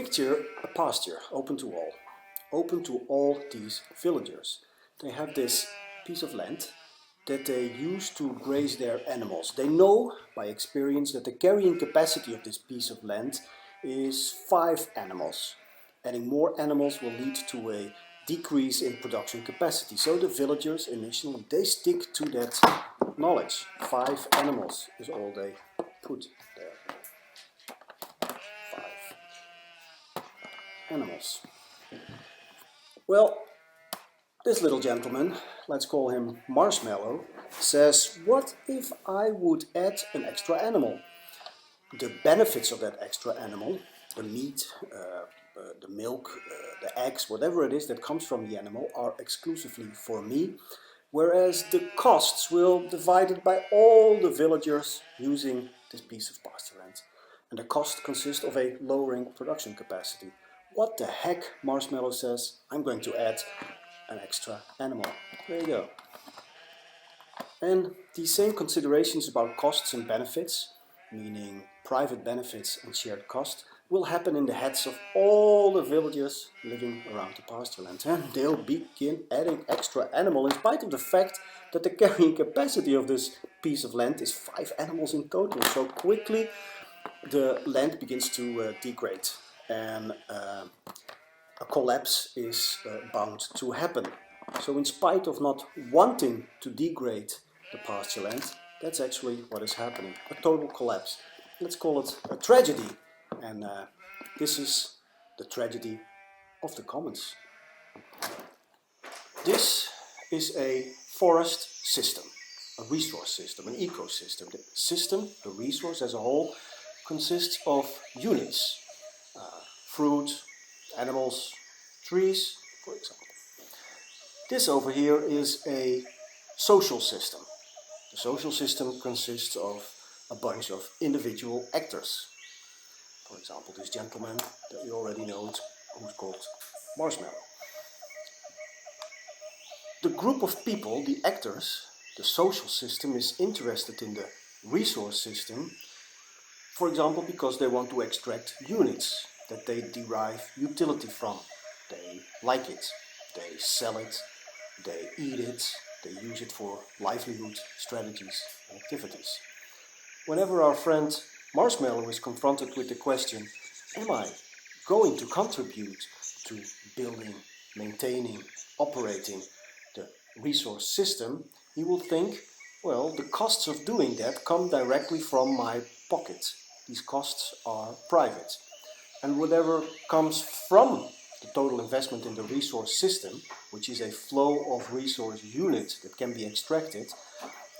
Picture a pasture open to all these villagers. They have this piece of land that they use to graze their animals. They know by experience that the carrying capacity of this piece of land is 5 animals. Adding more animals will lead to a decrease in production capacity. So the villagers initially, they stick to that knowledge. 5 animals is all they put there. 5 animals. Well, this little gentleman, let's call him Marshmallow, says, what if I would add an extra animal? The benefits of that extra animal, the meat, the milk, the eggs, whatever it is that comes from the animal, are exclusively for me, whereas the costs will divide it by all the villagers using this piece of pasture land. And the cost consists of a lowering production capacity. What the heck, Marshmallow says, I'm going to add an extra animal. There you go. And these same considerations about costs and benefits, meaning private benefits and shared cost, will happen in the heads of all the villagers living around the pasture land. And they'll begin adding extra animal in spite of the fact that the carrying capacity of this piece of land is 5 animals in total. So quickly the land begins to degrade, and a collapse is bound to happen. So in spite of not wanting to degrade the pasture land, that's actually what is happening. A total collapse. Let's call it a tragedy. And this is the tragedy of the commons. This is a forest system, a resource system, an ecosystem. The system, the resource as a whole, consists of units. Fruit, animals, trees, for example. This over here is a social system. The social system consists of a bunch of individual actors. For example, this gentleman that we already know, who's called Marshmallow. The group of people, the actors, the social system, is interested in the resource system, for example, because they want to extract units that they derive utility from. They like it, they sell it, they eat it, they use it for livelihood strategies and activities. Whenever our friend Marshmallow is confronted with the question, am I going to contribute to building, maintaining, operating the resource system, he will think, well, the costs of doing that come directly from my pocket. These costs are private. And whatever comes from the total investment in the resource system, which is a flow of resource units that can be extracted,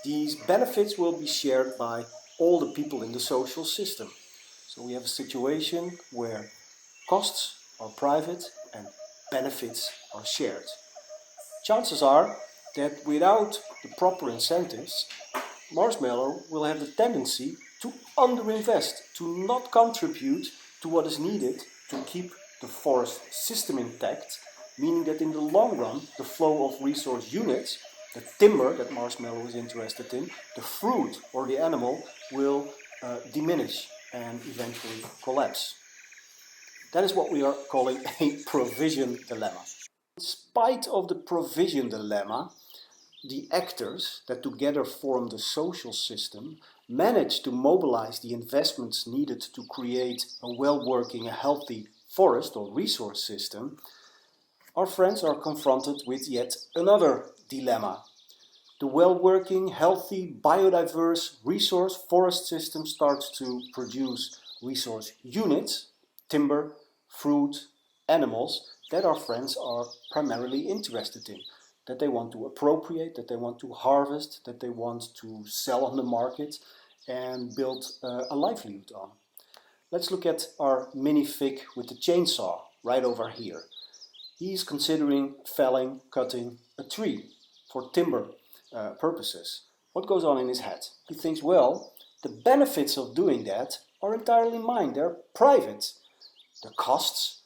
these benefits will be shared by all the people in the social system. So we have a situation where costs are private and benefits are shared. Chances are that without the proper incentives, Marshmallow will have the tendency to underinvest, to not contribute to what is needed to keep the forest system intact, meaning that in the long run the flow of resource units, the timber that Marshmallow is interested in, the fruit or the animal, will diminish and eventually collapse. That is what we are calling a provision dilemma. In spite of the provision dilemma, the actors that together form the social system manage to mobilize the investments needed to create a well-working, a healthy forest or resource system. Our friends are confronted with yet another dilemma. The well-working, healthy, biodiverse resource forest system starts to produce resource units, timber, fruit, animals, that our friends are primarily interested in, that they want to appropriate, that they want to harvest, that they want to sell on the market and build a livelihood on. Let's look at our minifig with the chainsaw right over here. He's considering felling, cutting a tree for timber purposes. What goes on in his head? He thinks, well, the benefits of doing that are entirely mine, they're private. The costs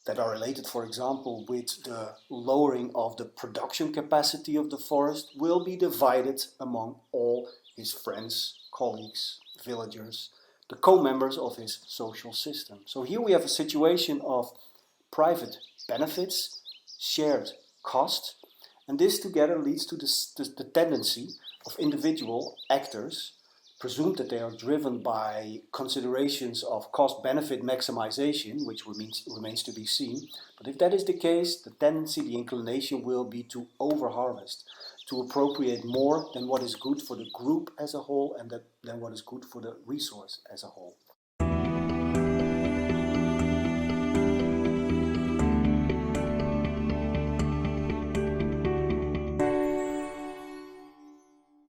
that are related, for example, with the lowering of the production capacity of the forest will be divided among all his friends, colleagues, villagers. the co-members of his social system. So here we have a situation of private benefits, shared cost, and this together leads to the tendency of individual actors, presumed that they are driven by considerations of cost-benefit maximization, which remains to be seen. But if that is the case, the tendency, the inclination will be to over-harvest, to appropriate more than what is good for the group as a whole and than what is good for the resource as a whole.